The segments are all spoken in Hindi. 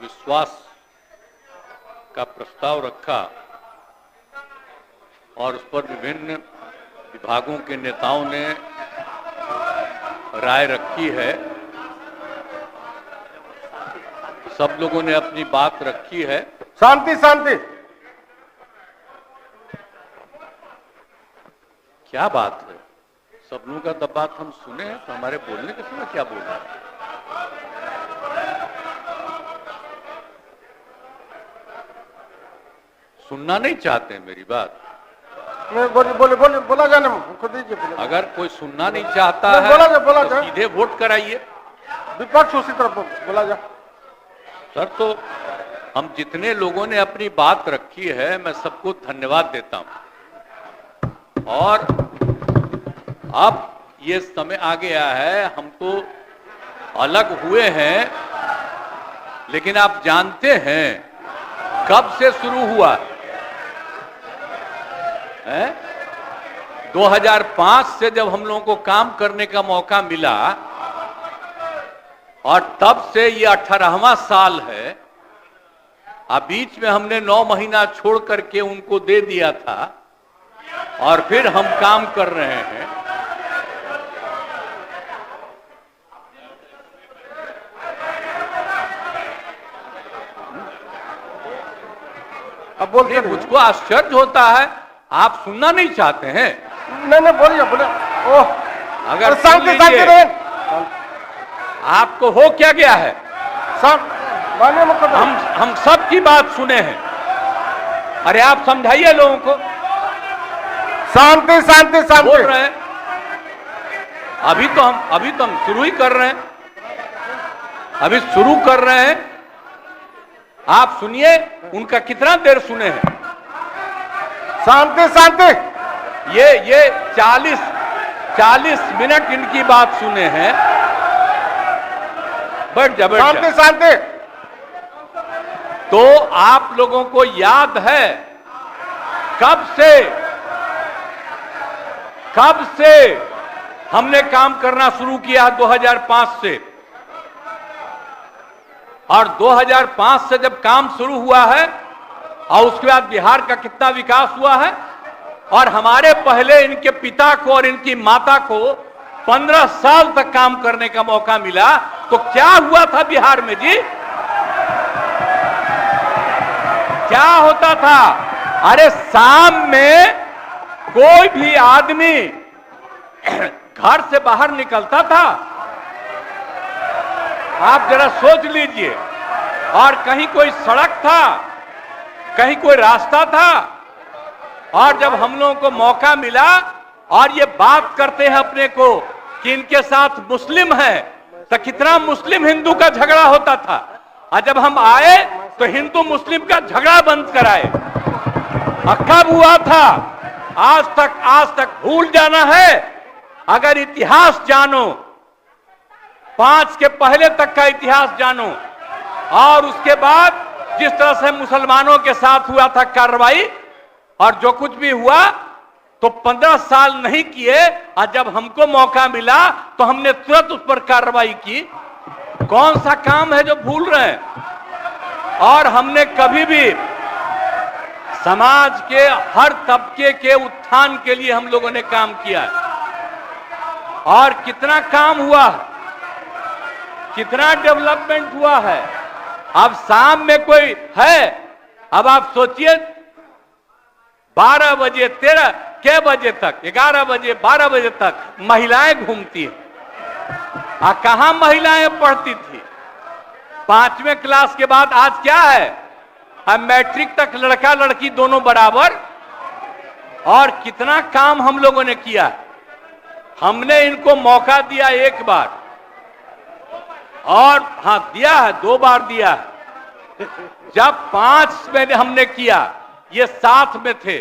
विश्वास का प्रस्ताव रखा और उस पर विभिन्न विभागों के नेताओं ने राय रखी है। सब लोगों ने अपनी बात रखी है। शांति शांति। क्या बात है? सब लोगों का तब बात हम सुने हैं तो हमारे बोलने के समय क्या बोल रहा है? सुनना नहीं चाहते हैं मेरी बात? बोला जाने खुद दीजिए। अगर कोई सुनना नहीं चाहता है बोला तो सीधे वोट कराइए। विपक्ष उसी तरफ बोला जा। सर, तो हम जितने लोगों ने अपनी बात रखी है मैं सबको धन्यवाद देता हूं। और अब ये समय आ गया है, हम तो अलग हुए हैं, लेकिन आप जानते हैं कब से शुरू हुआ है? 2005 से जब हम लोगों को काम करने का मौका मिला और तब से ये 18वां साल है। अब बीच में हमने 9 महीना छोड़ करके उनको दे दिया था और फिर हम काम कर रहे हैं। अब बोलिए। मुझको आश्चर्य होता है, आप सुनना नहीं चाहते हैं? नहीं बोलिए बोले। ओह, अगर शांति शांति रहे। आपको हो क्या गया है? सब हम सब की बात सुने हैं। अरे आप समझाइए लोगों को। शांति शांति शांति बोल रहे हैं। अभी तो हम शुरू ही कर रहे हैं। अभी शुरू कर रहे हैं। आप सुनिए, उनका कितना देर सुने हैं? शांति शांति। ये 40 मिनट इनकी बात सुने हैं। बट जबरदस्त। शांति शांति। तो आप लोगों को याद है कब से हमने काम करना शुरू किया? 2005 से। और 2005 से जब काम शुरू हुआ है और उसके बाद बिहार का कितना विकास हुआ है, और हमारे पहले इनके पिता को और इनकी माता को 15 साल तक काम करने का मौका मिला। तो क्या हुआ था बिहार में जी? क्या होता था? अरे शाम में कोई भी आदमी घर से बाहर निकलता था, आप जरा सोच लीजिए, और कहीं कोई सड़क था, कहीं कोई रास्ता था, और जब हम लोगों को मौका मिला और ये बात करते हैं अपने को कि इनके साथ मुस्लिम है, तो कितना मुस्लिम हिंदू का झगड़ा होता था। और जब हम आए तो हिंदू मुस्लिम का झगड़ा बंद कराए। कब हुआ था? आज तक भूल जाना है। अगर इतिहास जानो, 5 के पहले तक का इतिहास जानो, और उसके बाद जिस तरह से मुसलमानों के साथ हुआ था कार्रवाई, और जो कुछ भी हुआ, तो 15 साल नहीं किए, और जब हमको मौका मिला तो हमने तुरंत उस पर कार्रवाई की। कौन सा काम है जो भूल रहे हैं? और हमने कभी भी समाज के हर तबके के उत्थान के लिए हम लोगों ने काम किया है। और कितना काम हुआ है, कितना डेवलपमेंट हुआ है। अब शाम में कोई है, अब आप सोचिए 12 बजे 13 के बजे तक, 11 बजे 12 बजे तक महिलाएं घूमती हैं। कहां महिलाएं पढ़ती थी? 5वें क्लास के बाद आज क्या है? अब मैट्रिक तक लड़का लड़की दोनों बराबर। और कितना काम हम लोगों ने किया। हमने इनको मौका दिया एक बार, और हां दिया है, 2 बार दिया है। जब 5 में हमने किया, ये 7 में थे,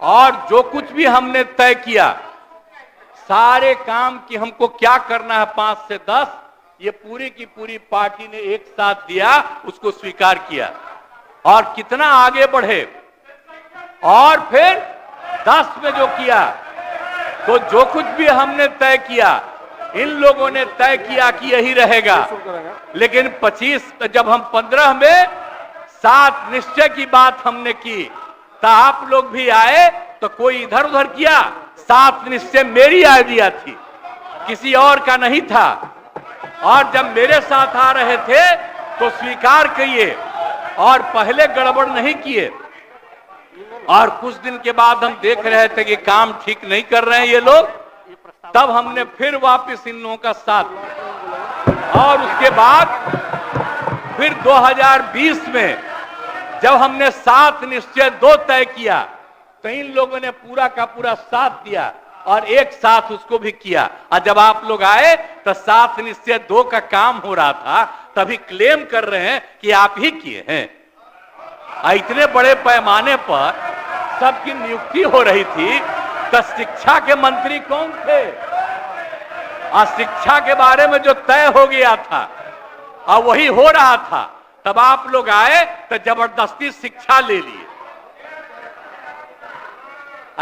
और जो कुछ भी हमने तय किया, सारे काम की हमको क्या करना है 5 से 10, ये पूरी की पूरी पार्टी ने एक साथ दिया, उसको स्वीकार किया, और कितना आगे बढ़े। और फिर 10 में जो किया, तो जो कुछ भी हमने तय किया इन लोगों ने तय किया कि यही रहेगा, लेकिन 25 जब हम 15 में 7 निश्चय की बात हमने की तो आप लोग भी आए तो कोई इधर उधर किया। 7 निश्चय मेरी आइडिया थी, किसी और का नहीं था। और जब मेरे साथ आ रहे थे तो स्वीकार किए और पहले गड़बड़ नहीं किए। और कुछ दिन के बाद हम देख रहे थे कि काम ठीक नहीं कर रहे हैं ये लोग, तब हमने फिर वापस इन लोगों का साथ। और उसके बाद फिर 2020 में जब हमने 7 निश्चय 2 तय किया तो इन लोगों ने पूरा का पूरा साथ दिया और एक साथ उसको भी किया। और जब आप लोग आए तो 7 निश्चय 2 का काम हो रहा था, तभी क्लेम कर रहे हैं कि आप ही किए हैं। इतने बड़े पैमाने पर सबकी नियुक्ति हो रही थी तो शिक्षा के मंत्री कौन थे? और शिक्षा के बारे में जो तय हो गया था और वही हो रहा था, तब आप लोग आए तो जबरदस्ती शिक्षा ले लिए।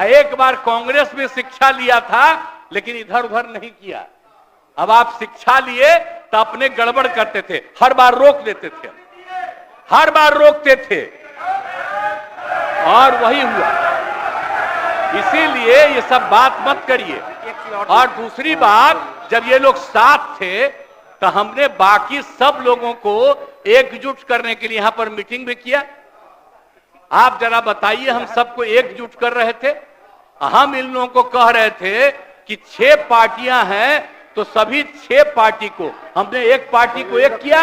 एक बार कांग्रेस में शिक्षा लिया था लेकिन इधर उधर नहीं किया। अब आप शिक्षा लिए तो अपने गड़बड़ करते थे, हर बार रोक देते थे, हर बार रोकते थे और वही हुआ। इसीलिए ये सब बात मत करिए। और दूसरी बात, जब ये लोग साथ थे तो हमने बाकी सब लोगों को एकजुट करने के लिए यहां पर मीटिंग भी किया। आप जरा बताइए, हम सबको एकजुट कर रहे थे। हम इन लोगों को कह रहे थे कि 6 पार्टियां हैं तो सभी 6 पार्टी को हमने एक पार्टी को एक किया।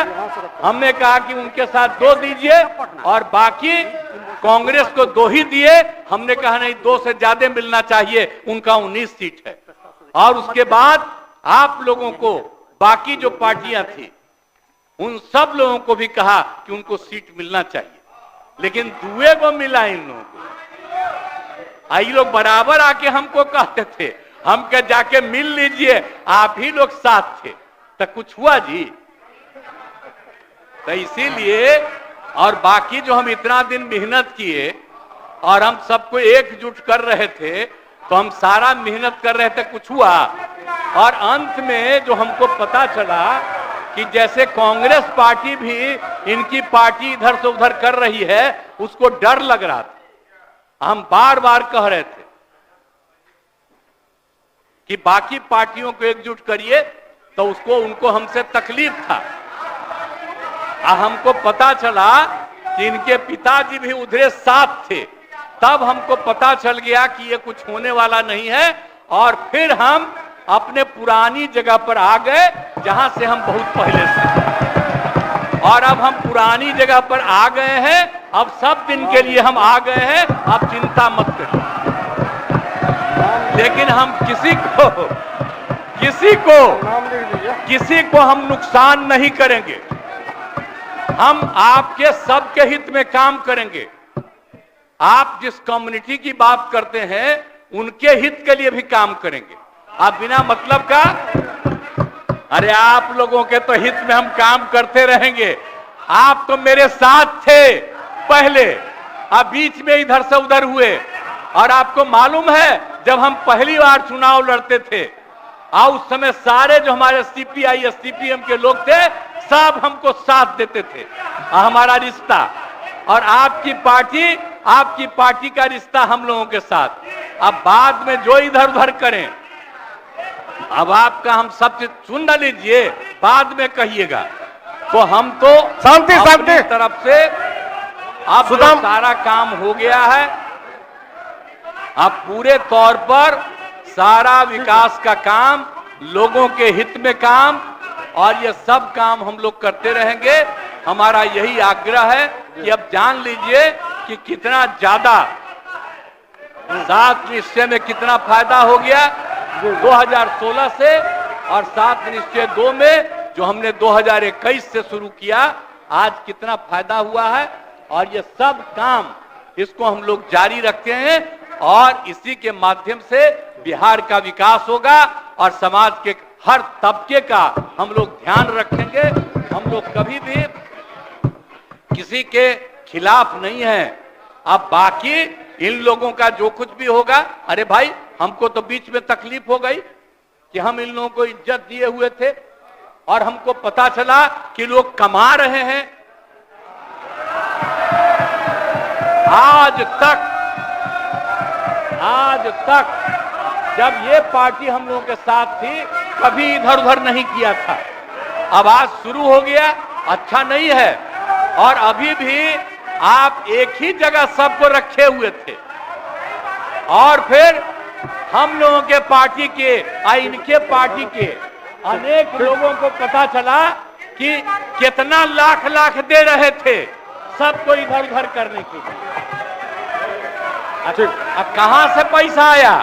हमने कहा कि उनके साथ 2 दीजिए और बाकी कांग्रेस को 2 ही दिए। हमने कहा नहीं, 2 से ज्यादा मिलना चाहिए, उनका 19 सीट है। और उसके बाद आप लोगों को बाकी जो पार्टियां थी उन सब लोगों को भी कहा कि उनको सीट मिलना चाहिए, लेकिन दुए को मिला इन लोगों को। ये लोग बराबर आके हमको कहते थे, हम क्या जाके मिल लीजिए, आप ही लोग साथ थे, तो कुछ हुआ जी? तो इसीलिए, और बाकी जो हम इतना दिन मेहनत किए और हम सबको एकजुट कर रहे थे, तो हम सारा मेहनत कर रहे थे, कुछ हुआ? और अंत में जो हमको पता चला कि जैसे कांग्रेस पार्टी भी इनकी पार्टी इधर से उधर कर रही है, उसको डर लग रहा था। हम बार बार कह रहे थे कि बाकी पार्टियों को एकजुट करिए, तो उसको उनको हमसे तकलीफ था। हमको पता चला कि इनके पिताजी भी उधरे साथ थे, तब हमको पता चल गया कि ये कुछ होने वाला नहीं है। और फिर हम अपने पुरानी जगह पर आ गए जहां से हम बहुत पहले से। और अब हम पुरानी जगह पर आ गए हैं, अब सब दिन के लिए हम आ गए हैं, आप चिंता मत करिए। लेकिन हम किसी को हम नुकसान नहीं करेंगे। हम आपके सबके हित में काम करेंगे। आप जिस कम्युनिटी की बात करते हैं उनके हित के लिए भी काम करेंगे। आप बिना मतलब का, अरे आप लोगों के तो हित में हम काम करते रहेंगे। आप तो मेरे साथ थे पहले, आप बीच में इधर से उधर हुए। और आपको मालूम है, जब हम पहली बार चुनाव लड़ते थे और उस समय सारे जो हमारे सीपीआई सीपीएम के लोग थे, सब हमको साथ देते थे। हमारा रिश्ता और आपकी पार्टी का रिश्ता हम लोगों के साथ। अब बाद में जो इधर उधर करें, अब आपका हम सब चीज सुन न लीजिए, बाद में कहिएगा। तो हम तो अपनी तरफ से अब सारा काम हो गया है। अब पूरे तौर पर सारा विकास का काम, लोगों के हित में काम, और ये सब काम हम लोग करते रहेंगे। हमारा यही आग्रह है कि अब जान लीजिए कि कितना ज्यादा 7 निश्चय में कितना फायदा हो गया 2016 से, और 7 निश्चय 2 में जो हमने 2021 से शुरू किया, आज कितना फायदा हुआ है। और ये सब काम इसको हम लोग जारी रखते हैं और इसी के माध्यम से बिहार का विकास होगा और समाज के हर तबके का हम लोग ध्यान रखेंगे। हम लोग कभी भी किसी के खिलाफ नहीं है। अब बाकी इन लोगों का जो कुछ भी होगा, अरे भाई हमको तो बीच में तकलीफ हो गई, कि हम इन लोगों को इज्जत दिए हुए थे और हमको पता चला कि लोग कमा रहे हैं। आज तक जब ये पार्टी हम लोगों के साथ थी कभी इधर उधर नहीं किया था। अब आज शुरू हो गया, अच्छा नहीं है। और अभी भी आप एक ही जगह सबको रखे हुए थे और फिर हम लोगों के पार्टी के इनके पार्टी के अनेक लोगों को पता चला कि कितना लाख लाख दे रहे थे सबको इधर उधर करने के लिए। कहां से पैसा आया,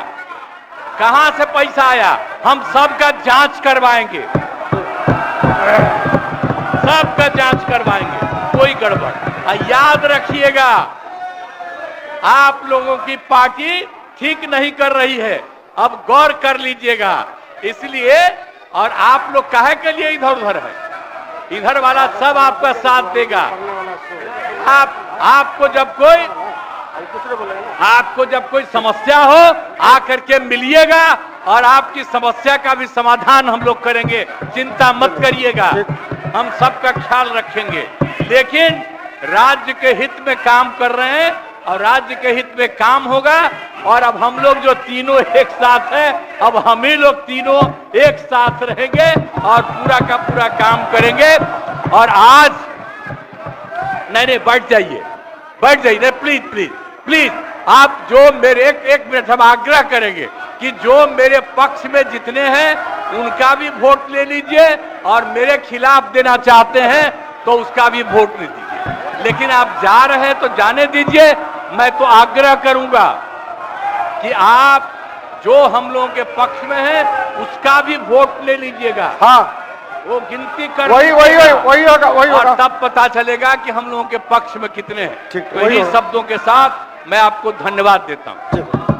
कहां से पैसा आया? हम सबका जांच करवाएंगे, सबका जांच करवाएंगे, कोई गड़बड़। याद रखिएगा, आप लोगों की पार्टी ठीक नहीं कर रही है, अब गौर कर लीजिएगा। इसलिए और आप लोग काहे के लिए इधर उधर है? इधर वाला सब आपका साथ देगा। आपको जब कोई समस्या हो आकर के मिलिएगा और आपकी समस्या का भी समाधान हम लोग करेंगे, चिंता मत करिएगा, हम सबका ख्याल रखेंगे। लेकिन राज्य के हित में काम कर रहे हैं और राज्य के हित में काम होगा। और अब हम लोग जो तीनों एक साथ हैं, अब हम ही लोग तीनों एक साथ रहेंगे और पूरा का पूरा काम करेंगे। और आज नहीं, बैठ जाइए, बैठ जाइए, प्लीज प्लीज प्लीज। आप जो मेरे एक मिनट हम आग्रह करेंगे कि जो मेरे पक्ष में जितने हैं उनका भी वोट ले लीजिए और मेरे खिलाफ देना चाहते हैं तो उसका भी वोट ले दीजिए। लेकिन आप जा रहे हैं तो जाने दीजिए। मैं तो आग्रह करूंगा कि आप जो हम लोगों के पक्ष में है उसका भी वोट ले लीजिएगा। हाँ, वो गिनती कर वही होगा। और तब पता चलेगा कि हम लोगों के पक्ष में कितने हैं। ठीक, तो इन्हीं शब्दों के साथ मैं आपको धन्यवाद देता हूं।